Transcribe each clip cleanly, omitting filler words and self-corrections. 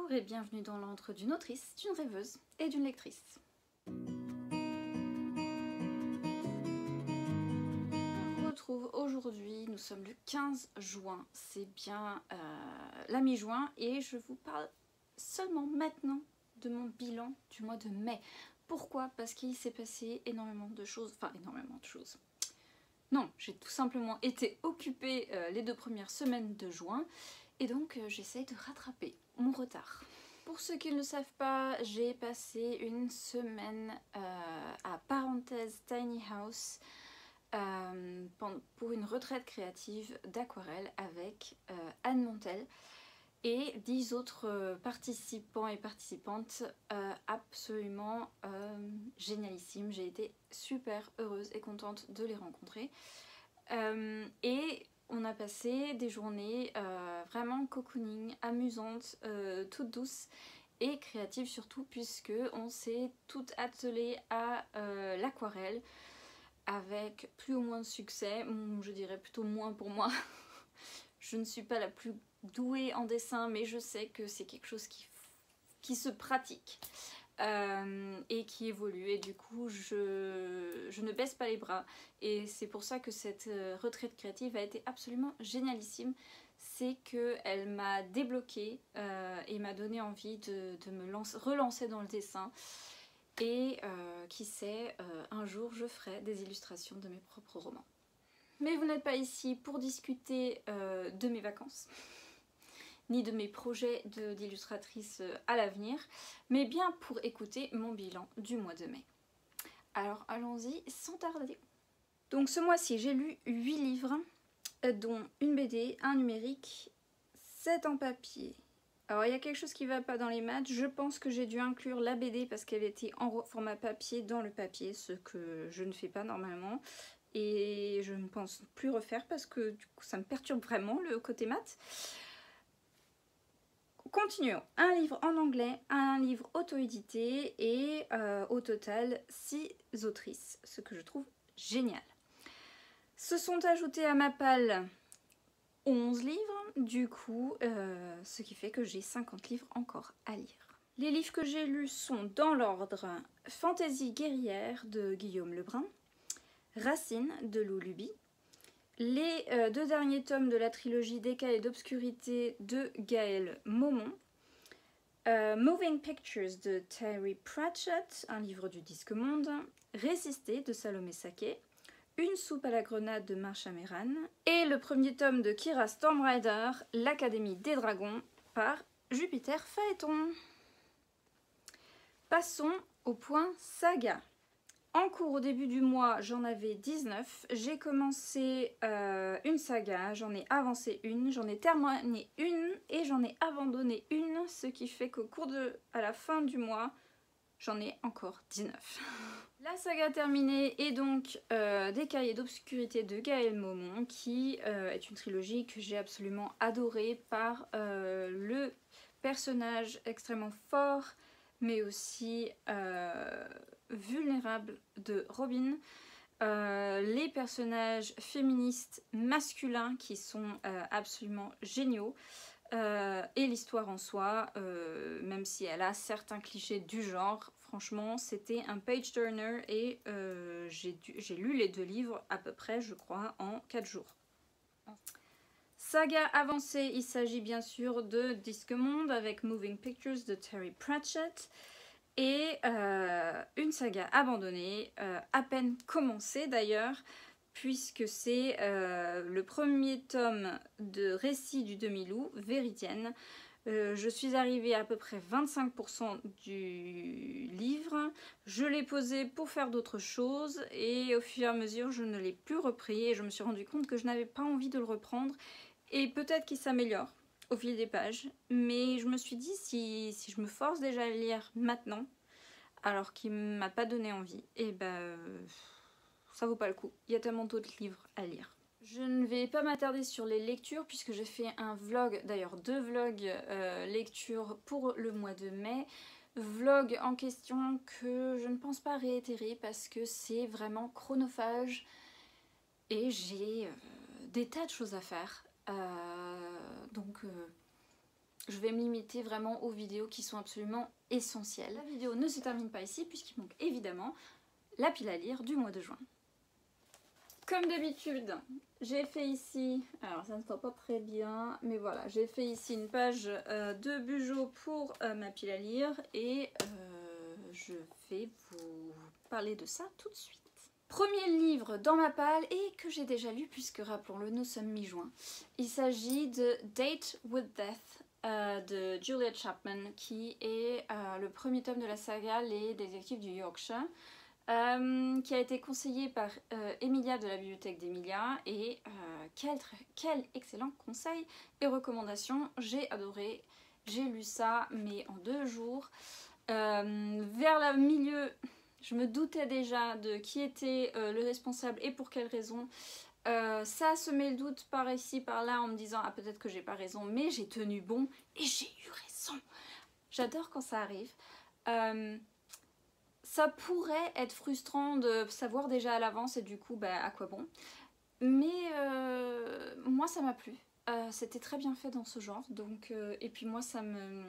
Bonjour et bienvenue dans l'antre d'une autrice, d'une rêveuse et d'une lectrice. On se retrouve aujourd'hui, nous sommes le 15 juin, c'est bien la mi-juin et je vous parle seulement maintenant de mon bilan du mois de mai. Pourquoi? Parce qu'il s'est passé énormément de choses, enfin énormément de choses. Non, j'ai tout simplement été occupée les 2 premières semaines de juin et donc j'essaye de rattraper mon retard. Pour ceux qui ne le savent pas, j'ai passé une semaine à Parenthèse Tiny House pour une retraite créative d'aquarelle avec Anne Montel et 10 autres participants et participantes absolument génialissimes. J'ai été super heureuse et contente de les rencontrer. Et on a passé des journées vraiment cocooning, amusantes, toutes douces et créatives surtout, puisque on s'est toutes attelées à l'aquarelle avec plus ou moins de succès. Je dirais plutôt moins pour moi. Je ne suis pas la plus douée en dessin, mais je sais que c'est quelque chose qui se pratique et qui évolue, et du coup je ne baisse pas les bras, et c'est pour ça que cette retraite créative a été absolument génialissime. C'est qu'elle m'a débloquée et m'a donné envie de me relancer dans le dessin, et qui sait, un jour je ferai des illustrations de mes propres romans. Mais vous n'êtes pas ici pour discuter de mes vacances, ni de mes projets d'illustratrice à l'avenir, mais bien pour écouter mon bilan du mois de mai. Alors allons-y sans tarder. Donc ce mois-ci j'ai lu 8 livres, dont une BD, un numérique, 7 en papier. Alors il y a quelque chose qui ne va pas dans les maths, je pense que j'ai dû inclure la BD parce qu'elle était en format papier dans le papier, ce que je ne fais pas normalement. Et je ne pense plus refaire parce que du coup ça me perturbe vraiment le côté maths. Continuons. Un livre en anglais, un livre auto-édité et au total 6 autrices, ce que je trouve génial. Se sont ajoutés à ma palle 11 livres, du coup, ce qui fait que j'ai 50 livres encore à lire. Les livres que j'ai lus sont dans l'ordre: Fantaisie guerrière de Guillaume Lebrun, Racine de Lou Luby, les 2 derniers tomes de la trilogie des Cahiers d'obscurité de Gaël Maumont, Moving Pictures de Terry Pratchett, un livre du Disque Monde, Résister de Salomé Saké, Une soupe à la grenade de Marsha Meran, et le premier tome de Kira Stormrider, L'Académie des Dragons, par Jupiter Phaéton. Passons au point saga. En cours au début du mois, j'en avais 19. J'ai commencé une saga, j'en ai avancé une, j'en ai terminé une et j'en ai abandonné une, ce qui fait qu'au cours à la fin du mois, j'en ai encore 19. La saga terminée est donc des Cahiers d'obscurité de Gaël Maumont, qui est une trilogie que j'ai absolument adorée par le personnage extrêmement fort, mais aussi vulnérable de Robin, les personnages féministes masculins qui sont absolument géniaux, et l'histoire en soi, même si elle a certains clichés du genre, franchement c'était un page turner, et j'ai lu les 2 livres à peu près, je crois, en 4 jours. Saga avancée, il s'agit bien sûr de Disque Monde avec Moving Pictures de Terry Pratchett, et une saga abandonnée, à peine commencée d'ailleurs, puisque c'est le premier tome de Récits du demi-loup, Véritienne. Je suis arrivée à peu près 25% du livre, je l'ai posé pour faire d'autres choses, et au fur et à mesure je ne l'ai plus repris, et je me suis rendu compte que je n'avais pas envie de le reprendre, et peut-être qu'il s'améliore au fil des pages, mais je me suis dit, si je me force déjà à le lire maintenant, alors qu'il m'a pas donné envie, et ben ça vaut pas le coup. Il y a tellement d'autres livres à lire. Je ne vais pas m'attarder sur les lectures puisque j'ai fait un vlog, d'ailleurs 2 vlogs lecture pour le mois de mai. Vlog en question que je ne pense pas réitérer parce que c'est vraiment chronophage et j'ai des tas de choses à faire. Donc je vais me limiter vraiment aux vidéos qui sont absolument essentielles. La vidéo ne se termine pas ici puisqu'il manque évidemment la pile à lire du mois de juin. Comme d'habitude, j'ai fait ici, alors ça ne se voit pas très bien, mais voilà, j'ai fait ici une page de Bugeaud pour ma pile à lire et je vais vous parler de ça tout de suite. Premier livre dans ma palle et que j'ai déjà lu puisque rappelons-le, nous sommes mi-juin. Il s'agit de Date with Death de Julia Chapman qui est le premier tome de la saga Les Détectives du Yorkshire. Qui a été conseillé par Emilia de la bibliothèque d'Emilia et quel excellent conseil et recommandation, j'ai adoré, j'ai lu ça mais en 2 jours. Vers le milieu, je me doutais déjà de qui était le responsable et pour quelle raison. Ça semait le doute par ici par là en me disant ah peut-être que j'ai pas raison, mais j'ai tenu bon et j'ai eu raison. J'adore quand ça arrive. Ça pourrait être frustrant de savoir déjà à l'avance et du coup bah à quoi bon. Mais moi ça m'a plu. C'était très bien fait dans ce genre donc et puis moi ça me...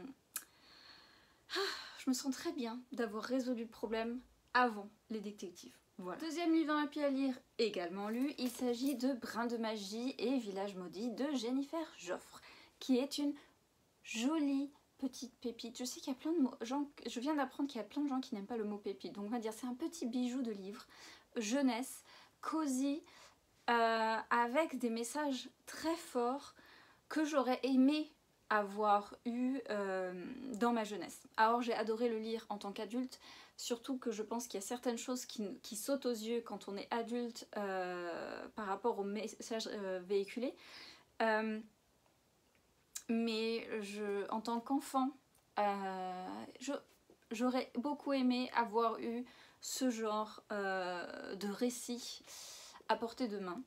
je me sens très bien d'avoir résolu le problème avant les détectives. Voilà. Deuxième livre dans ma pile à lire, également lu, il s'agit de Brin de magie et Village maudit de Jennifer Joffre, qui est une jolie petite pépite. Je sais qu'il y a plein de gens, je viens d'apprendre qu'il y a plein de gens qui n'aiment pas le mot pépite, donc on va dire c'est un petit bijou de livre, jeunesse, cosy, avec des messages très forts que j'aurais aimé avoir eu dans ma jeunesse. Alors j'ai adoré le lire en tant qu'adulte, surtout que je pense qu'il y a certaines choses qui sautent aux yeux quand on est adulte par rapport aux messages véhiculés. Mais en tant qu'enfant, j'aurais beaucoup aimé avoir eu ce genre de récit à portée de main.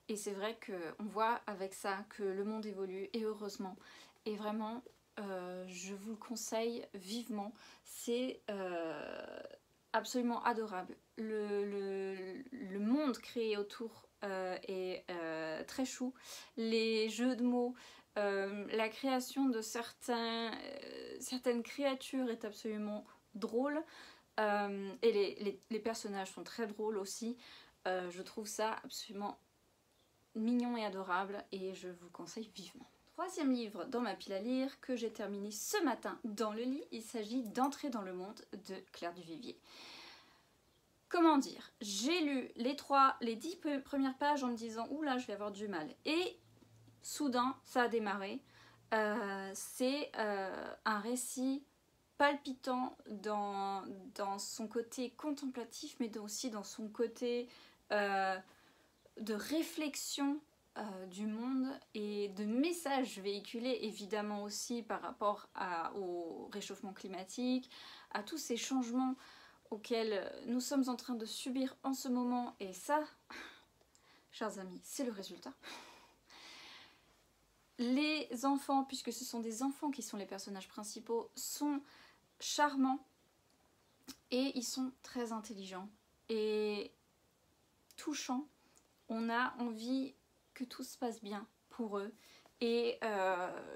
Et c'est vrai qu'on voit avec ça que le monde évolue et heureusement. Et vraiment, je vous le conseille vivement. C'est absolument adorable. Le monde créé autour est très chou. Les jeux de mots, la création de certaines créatures est absolument drôle. Et les personnages sont très drôles aussi. Je trouve ça absolument mignon et adorable et je vous conseille vivement. Troisième livre dans ma pile à lire que j'ai terminé ce matin dans le lit, il s'agit d'Entrer dans le monde de Claire Duvivier. Comment dire, j'ai lu les 10 premières pages en me disant oula je vais avoir du mal et soudain ça a démarré. C'est un récit palpitant dans son côté contemplatif mais aussi dans son côté de réflexion du monde et de messages véhiculés évidemment aussi par rapport au réchauffement climatique, à tous ces changements auxquels nous sommes en train de subir en ce moment et ça, chers amis, c'est le résultat. Les enfants, puisque ce sont des enfants qui sont les personnages principaux, sont charmants et ils sont très intelligents et touchants. On a envie que tout se passe bien pour eux et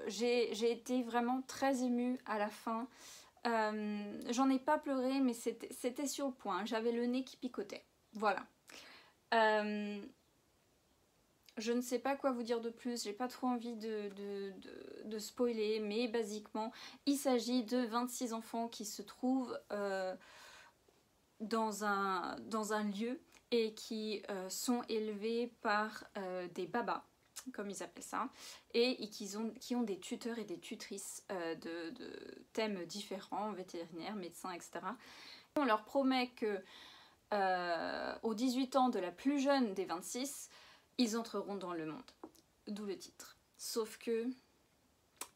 j'ai été vraiment très émue à la fin. J'en ai pas pleuré mais c'était sur le point, j'avais le nez qui picotait, voilà. Je ne sais pas quoi vous dire de plus, j'ai pas trop envie de spoiler, mais basiquement il s'agit de 26 enfants qui se trouvent dans un lieu et qui sont élevés par des babas, comme ils appellent ça, et qui ont des tuteurs et des tutrices de thèmes différents, vétérinaires, médecins, etc. On leur promet que aux 18 ans de la plus jeune des 26, ils entreront dans le monde, d'où le titre. Sauf que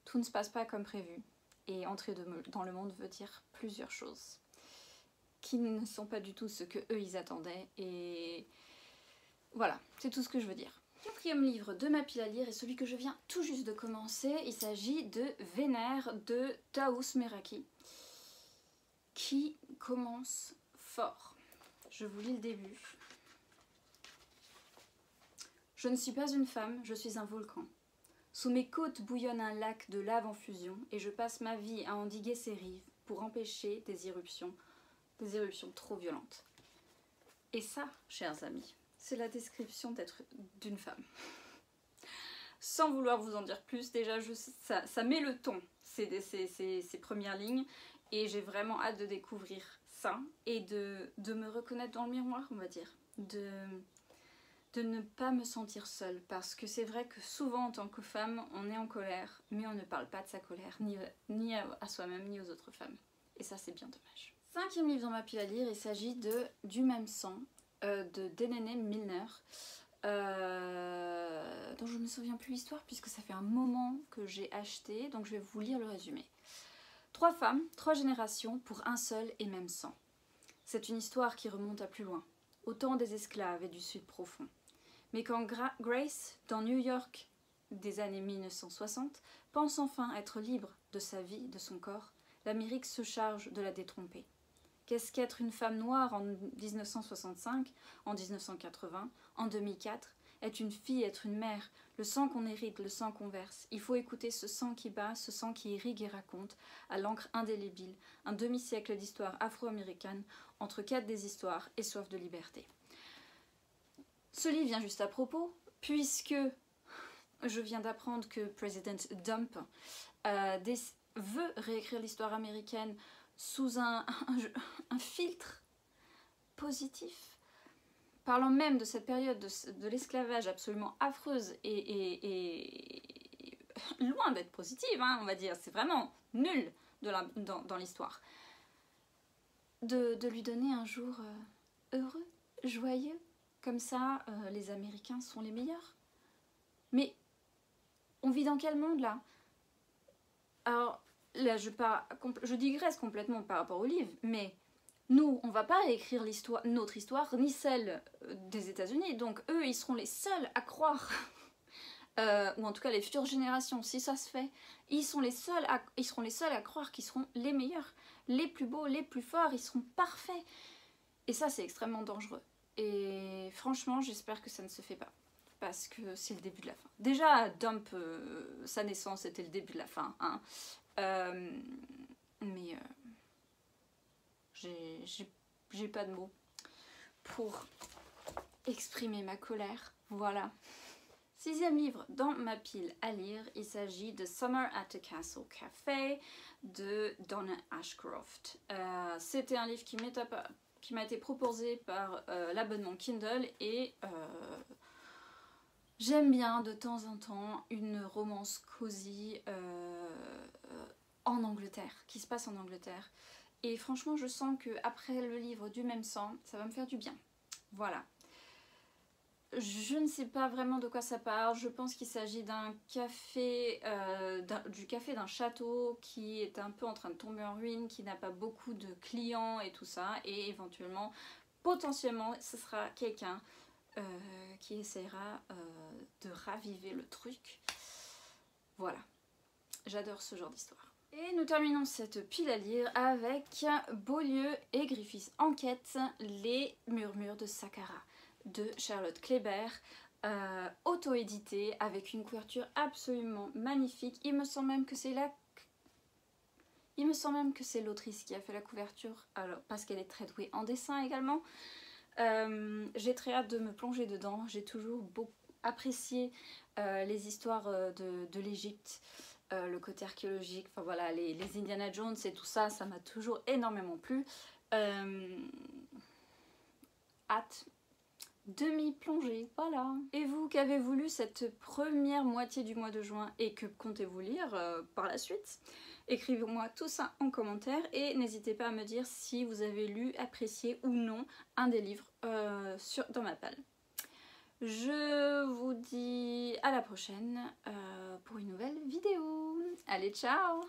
tout ne se passe pas comme prévu, et entrer dans le monde veut dire plusieurs choses qui ne sont pas du tout ce que eux ils attendaient, et voilà, c'est tout ce que je veux dire. Quatrième livre de ma pile à lire est celui que je viens tout juste de commencer, il s'agit de Vénère de Taous Meraki, qui commence fort. Je vous lis le début. Je ne suis pas une femme, je suis un volcan. Sous mes côtes bouillonne un lac de lave en fusion et je passe ma vie à endiguer ses rives pour empêcher des éruptions trop violentes. Et ça, chers amis, c'est la description d'être d'une femme. Sans vouloir vous en dire plus, déjà ça met le ton, ces premières lignes, et j'ai vraiment hâte de découvrir ça et de me reconnaître dans le miroir, on va dire, de ne pas me sentir seule, parce que c'est vrai que souvent en tant que femme, on est en colère, mais on ne parle pas de sa colère, ni à soi-même, ni aux autres femmes. Et ça, c'est bien dommage. 5e livre dans ma pile à lire, il s'agit de Du même sang, de Denene Milner, dont je ne me souviens plus l'histoire, puisque ça fait un moment que j'ai acheté, donc je vais vous lire le résumé. 3 femmes, 3 générations pour un seul et même sang. C'est une histoire qui remonte à plus loin, au temps des esclaves et du sud profond. Mais quand Grace, dans New York des années 1960, pense enfin être libre de sa vie, de son corps, l'Amérique se charge de la détromper. Qu'est-ce qu'être une femme noire en 1965, en 1980, en 2004 ? Être une fille, être une mère, le sang qu'on hérite, le sang qu'on verse. Il faut écouter ce sang qui bat, ce sang qui irrigue et raconte, à l'encre indélébile, un demi-siècle d'histoire afro-américaine, entre quête des histoires et soif de liberté. Ce livre vient juste à propos, puisque je viens d'apprendre que President Dump veut réécrire l'histoire américaine sous un filtre positif, parlant même de cette période de l'esclavage absolument affreuse et loin d'être positive, hein, on va dire, c'est vraiment nul dans l'histoire. De lui donner un jour heureux, joyeux, comme ça les Américains sont les meilleurs. Mais on vit dans quel monde là? Alors là je digresse complètement par rapport au livre, mais nous, on va pas écrire notre histoire, ni celle des États-Unis, donc eux, ils seront les seuls à croire, ou en tout cas les futures générations, si ça se fait, ils seront les seuls à croire qu'ils seront les meilleurs, les plus beaux, les plus forts, ils seront parfaits. Et ça, c'est extrêmement dangereux. Et franchement, j'espère que ça ne se fait pas, parce que c'est le début de la fin. Déjà, Dump, sa naissance, c'était le début de la fin, hein. Mais j'ai pas de mots pour exprimer ma colère, voilà. 6e livre dans ma pile à lire, il s'agit de Summer at the Castle Café de Donna Ashcroft. C'était un livre qui m'a été proposé par l'abonnement Kindle et j'aime bien de temps en temps une romance cosy en Angleterre, qui se passe en Angleterre. Et franchement, je sens qu'après le livre Du même sang, ça va me faire du bien. Voilà. Je ne sais pas vraiment de quoi ça parle. Je pense qu'il s'agit d'un café, du café d'un château qui est un peu en train de tomber en ruine, qui n'a pas beaucoup de clients et tout ça. Et éventuellement, potentiellement, ce sera quelqu'un qui essaiera de raviver le truc. Voilà. J'adore ce genre d'histoire. Et nous terminons cette pile à lire avec Beaulieu et Griffiths Enquête, les murmures de Saqqara de Charlotte Kléber, auto-édité avec une couverture absolument magnifique. Il me semble même que c'est l'autrice qui a fait la couverture, alors parce qu'elle est très douée en dessin également. J'ai très hâte de me plonger dedans. J'ai toujours beaucoup apprécié les histoires de l'Égypte. Le côté archéologique, enfin voilà, les Indiana Jones et tout ça, ça m'a toujours énormément plu. Hâte de m'y plonger, voilà. Et vous, qu'avez-vous lu cette première moitié du mois de juin et que comptez-vous lire par la suite? Écrivez-moi tout ça en commentaire et n'hésitez pas à me dire si vous avez lu, apprécié ou non un des livres dans ma palle. Je vous dis à la prochaine pour une nouvelle vidéo. Allez, ciao!